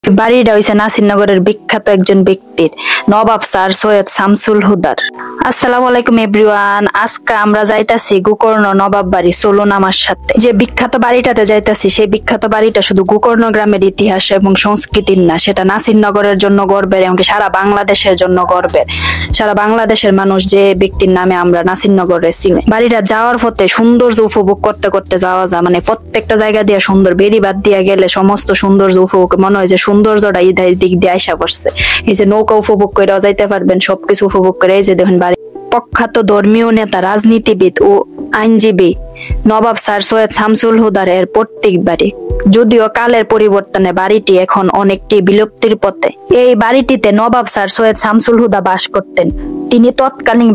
বাড়িটা হইছে নাসিরনগরের বিখ্যাত একজন ব্যক্তির, নবাব স্যার সৈয়দ শামসুল হুদার। আসসালামু আলাইকুম এভরিওয়ান। আজকে আমরা যাইতাছি গোকর্ণ নবাব বাড়ি। চলুন আমার সাথে। যে বিখ্যাত বাড়িটাতে যাইতাছি, সেই বিখ্যাত বাড়িটা শুধু গোকর্ণ গ্রামের ইতিহাস এবং সংস্কৃতির না, সেটা নাসিরনগরের জন্য গর্বের, এমনকি সারা বাংলাদেশের জন্য গর্বের। সারা বাংলাদেশের মানুষ যে ব্যক্তির নামে আমরা নাসিরনগরে চিনি। বাড়িটা যাওয়ার পথে সৌন্দর্য উপভোগ করতে করতে যাওয়া যায়, মানে প্রত্যেকটা জায়গা দিয়ে সুন্দর, বেড়িবাদ দিয়ে গেলে সমস্ত সৌন্দর্য উপভোগ মনে হয় যে সৌন্দর্যটা এই দিক দিয়ে আইসা পড়ছে। এই যে নৌকা উপভোগ করে যাইতে পারবেন, সবকিছু উপভোগ করে। এই যে দেখুন বাড়ি। প্রখ্যাত ধর্মীয় নেতা, রাজনীতিবিদ ও আইনজীবী নবাব স্যার সৈয়দ শামসুল হুদার এর পৈতৃক বাড়ি। যদিও কালের পরিবর্তনে বাড়িটি এখন অনেকটি বিলুপ্তির পথে। এই বাড়িটিতে নবাব স্যার সৈয়দ শামসুল হুদা বাস করতেন। তিনি তৎকালীন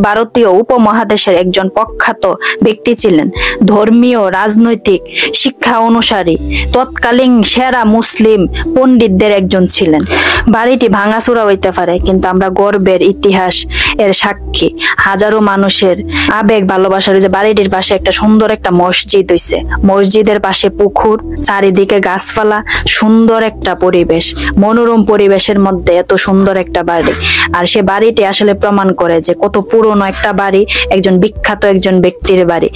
ভারতীয় উপমহাদেশের একজন প্রখ্যাত ব্যক্তি ছিলেন। ধর্মীয়, রাজনৈতিক শিক্ষা অনুসারী তৎকালীন সেরা মুসলিম পণ্ডিতদের একজন ছিলেন। বাড়িটি ভাঙাচোরা হইতে পারে, কিন্তু আমরা গর্বের ইতিহাস এর সাক্ষী। হাজারো মানুষের আবেগ ভালোবাসার। যে বাড়িটির পাশে একটা সুন্দর একটা মসজিদ হইছে, মসজিদের পাশে পুকুর, চারিদিকে গাছপালা, সুন্দর একটা পরিবেশ, মনোরম পরিবেশের মধ্যে এত সুন্দর একটা বাড়ি। আর সে বাড়িটি আসলে প্রমাণ করে যে কত পুরনো একটা বাড়ি, একজন বিখ্যাত একজন ব্যক্তির বাড়ি।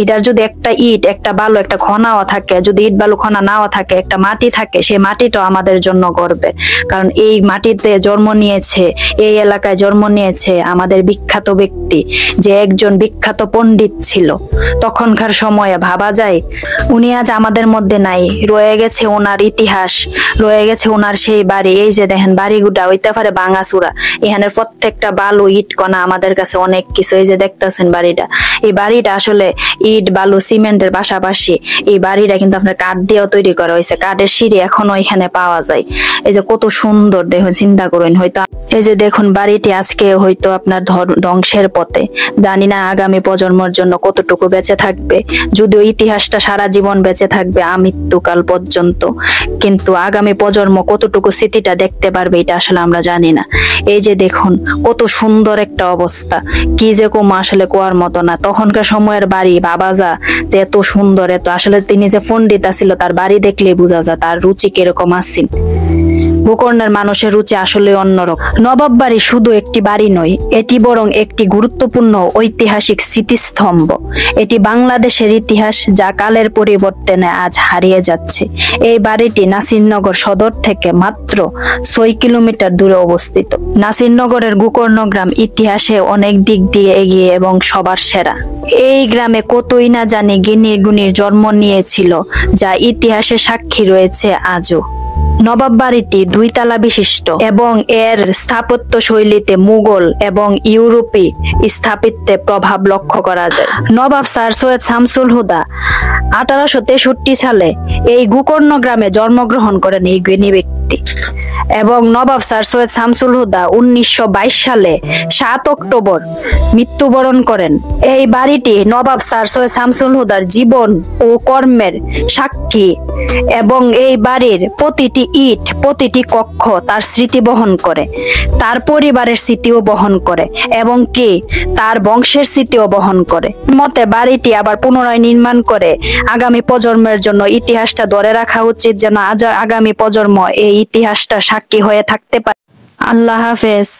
এটার যদি একটা ইট, একটা বালু, একটা খনাও থাকে, যদি ইট বালু খনা নাও থাকে, একটা মাটি থাকে, সেই মাটিটাও আমাদের জন্য গর্বের। কারণ এই মাটিতে জন্ম নিয়েছে, এই এলাকায় জন্ম নিয়েছে আমাদের বিখ্যাত ব্যক্তি, যে একজন বিখ্যাত পণ্ডিত ছিল। তখনকার সময়ে ভাবা যায় উনি আজ আমাদের মধ্যে নাই, রয়ে গেছে ওনার ইতিহাস, রয়ে গেছে ওনার সেই বাড়ি। এই যে দেখেন বাড়িগুলা হইতে পারে ভাঙাচোরা, এখানের প্রত্যেকটা বালু ইট কণা আমাদের কাছে অনেক কিছু। এই যে দেখতেছেন বাড়িটা, এই বাড়িটা আসলে ইট বালু সিমেন্টের পাশাপাশি এই বাড়িটা কিন্তু আপনার কাঠ দিয়েও তৈরি করা হয়েছে। কাঠের সিঁড়ি এখনো এখানে পাওয়া যায়। এই যে কত সুন্দর দেখুন, চিন্তা করুন। হয়তো এই যে দেখুন বাড়িটি আজকে হয়তো আপনার ধ্বংসের পথে। জানি না আগামী প্রজন্মের জন্য কতটুকু বেঁচে থাকবে, যদিও ইতিহাসটা সারা জীবন বেঁচে থাকবে আমৃত্যুকাল পর্যন্ত, কিন্তু আগামী প্রজন্ম কতটুকু স্মৃতিটা দেখতে পারবে এটা আসলে আমরা জানি না। এই যে দেখুন কত সুন্দর একটা অবস্থা, কি যে কম আসলে কোয়ার মতো না। তখনকার সময়ের বাড়ি ভাবা যা যে এত সুন্দর, এত আসলে তিনি যে পণ্ডিত ছিল তার বাড়ি দেখলেই বোঝা যায় তার রুচি কিরকম আসছিল। গোকর্ণের মানুষের রুচি আসলে অন্যরকম। নবাব বাড়ি শুধু একটি বাড়ি নয়, এটি বরং একটি গুরুত্বপূর্ণ ঐতিহাসিক স্মৃতিস্তম্ভ। এটি বাংলাদেশের ইতিহাস, যা কালের পরিবর্তনে আজ হারিয়ে যাচ্ছে। এই বাড়িটি নাসিরনগর সদর থেকে মাত্র 6 কিলোমিটার দূরে অবস্থিত। নাসিরনগরের গোকর্ণ গ্রাম ইতিহাসে অনেক দিক দিয়ে এগিয়ে এবং সবার সেরা। এই গ্রামে কতই না জানি জ্ঞানী গুণীর জন্ম নিয়েছিল, যা ইতিহাসে সাক্ষী রয়েছে আজও। নবাব বাড়িটি 2 তলা বিশিষ্ট এবং এর স্থাপত্য শৈলীতে মুঘল এবং ইউরোপী স্থাপত্যে প্রভাব লক্ষ্য করা যায়। নবাব স্যার সৈয়দ শামসুল হুদা 1863 সালে এই গোকর্ণ গ্রামে জন্মগ্রহণ করেন এই জ্ঞানী ব্যক্তি, এবং নবাব স্যার সৈয়দ শামসুল হুদা 1922 সালে 7 অক্টোবর মৃত্যুবরণ করেন। এই বাড়িটি নবাব স্যার সৈয়দ শামসুল হুদার জীবন ও কর্মের সাক্ষী, এবং এই বাড়ির প্রতিটি ইট, প্রতিটি কক্ষ তার স্মৃতি বহন করে, তার পরিবারের স্মৃতিও বহন করে, এবং কি তার বংশের স্মৃতিও বহন করে। মতে বাড়িটি আবার পুনরায় নির্মাণ করে আগামী প্রজন্মের জন্য ইতিহাসটা ধরে রাখা উচিত, যেন আগামী প্রজন্ম এই ইতিহাসটা সাক্ষী হয়ে থাকতে পারে। আল্লাহ হাফেজ।